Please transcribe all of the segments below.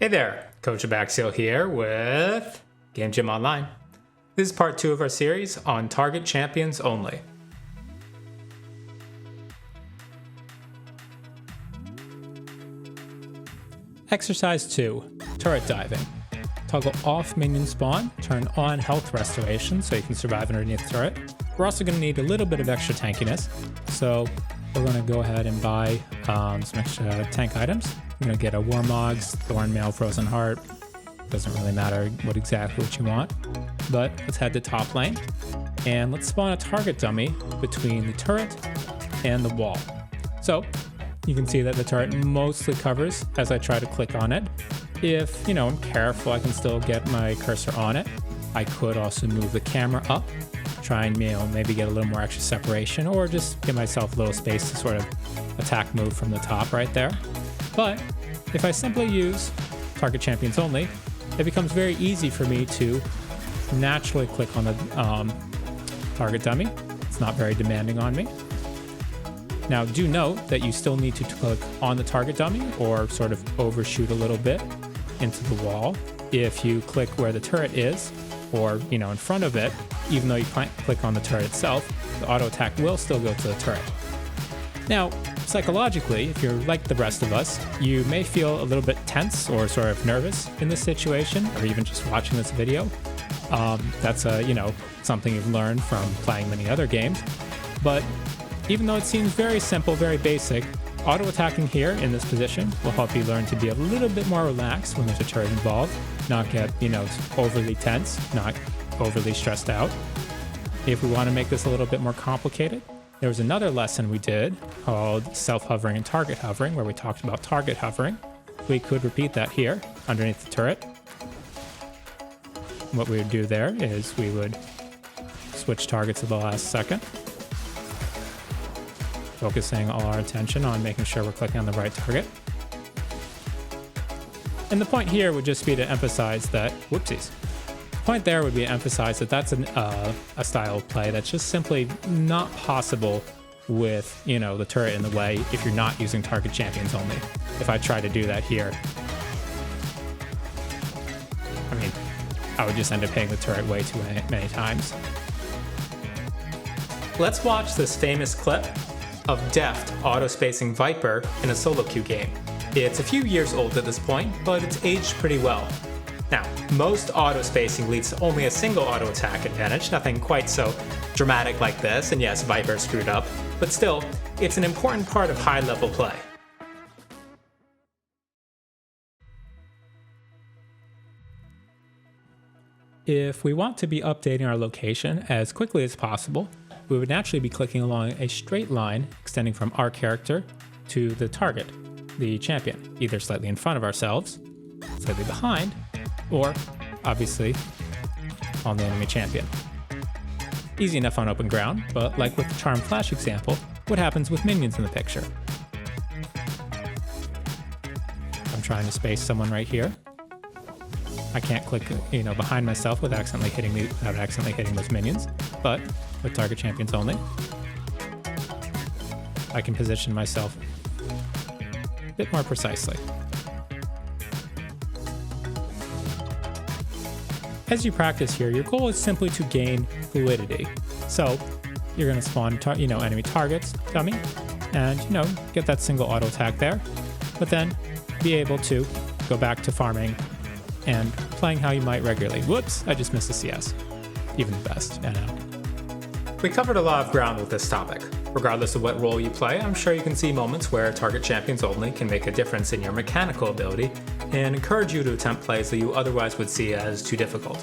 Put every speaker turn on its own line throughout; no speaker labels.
Hey there, Coach Abaxial here with Game Gym Online. This is part 2 of our series on target champions only. Exercise 2, turret diving. Toggle off minion spawn, turn on health restoration so you can survive underneath the turret. We're also going to need a little bit of extra tankiness, so we're going to go ahead and buy some extra tank items. I'm going to get a Warmog's, Thorn Mail, Frozen Heart. Doesn't really matter exactly what you want, but let's head to top lane and let's spawn a target dummy between the turret and the wall. So you can see that the turret mostly covers as I try to click on it. If, I'm careful, I can still get my cursor on it. I could also move the camera up, try and, maybe get a little more extra separation, or just give myself a little space to sort of attack move from the top right there. But if I simply use target champions only, it becomes very easy for me to naturally click on the target dummy. It's not very demanding on me. Now, do note that you still need to click on the target dummy or sort of overshoot a little bit into the wall. If you click where the turret is, or in front of it, even though you can't click on the turret itself, the auto attack will still go to the turret. Now, psychologically, if you're like the rest of us, you may feel a little bit tense or sort of nervous in this situation, or even just watching this video. That's something you've learned from playing many other games. But even though it seems very simple, very basic, auto attacking here in this position will help you learn to be a little bit more relaxed when there's a turret involved, not get, overly tense, not overly stressed out. If we want to make this a little bit more complicated, there was another lesson we did called self-hovering and target hovering, where we talked about target hovering. We could repeat that here underneath the turret. What we would do there is we would switch targets at the last second, focusing all our attention on making sure we're clicking on the right target. And the point here would just be to emphasize that, whoopsies. The point there would be to emphasize that that's a style of play that's just simply not possible with, the turret in the way if you're not using target champions only. If I try to do that here, I would just end up hitting the turret way too many times. Let's watch this famous clip of Deft auto-spacing Viper in a solo queue game. It's a few years old at this point, but it's aged pretty well. Now, most auto-spacing leads to only a single auto-attack advantage, nothing quite so dramatic like this, and yes, Viper screwed up, but still, it's an important part of high-level play. If we want to be updating our location as quickly as possible, we would naturally be clicking along a straight line extending from our character to the target, the champion, either slightly in front of ourselves, slightly behind, or obviously on the enemy champion. Easy enough on open ground, but like with the Charm Flash example, what happens with minions in the picture? I'm trying to space someone right here. I can't click, behind myself without accidentally hitting those minions, but with target champions only, I can position myself a bit more precisely. As you practice here, your goal is simply to gain fluidity. So you're going to spawn, enemy targets, dummy, and, get that single auto attack there, but then be able to go back to farming and playing how you might regularly. Whoops, I just missed a CS. Even the best, I know. We covered a lot of ground with this topic. Regardless of what role you play, I'm sure you can see moments where target champions only can make a difference in your mechanical ability and encourage you to attempt plays that you otherwise would see as too difficult.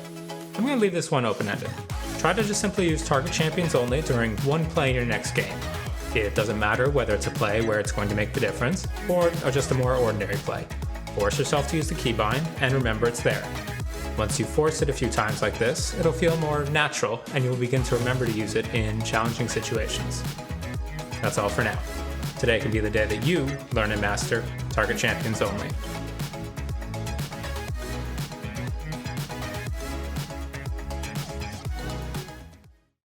I'm going to leave this one open-ended. Try to just simply use target champions only during one play in your next game. It doesn't matter whether it's a play where it's going to make the difference, or just a more ordinary play. Force yourself to use the keybind, and remember it's there. Once you force it a few times like this, it'll feel more natural, and you'll begin to remember to use it in challenging situations. That's all for now. Today can be the day that you learn and master target champions only.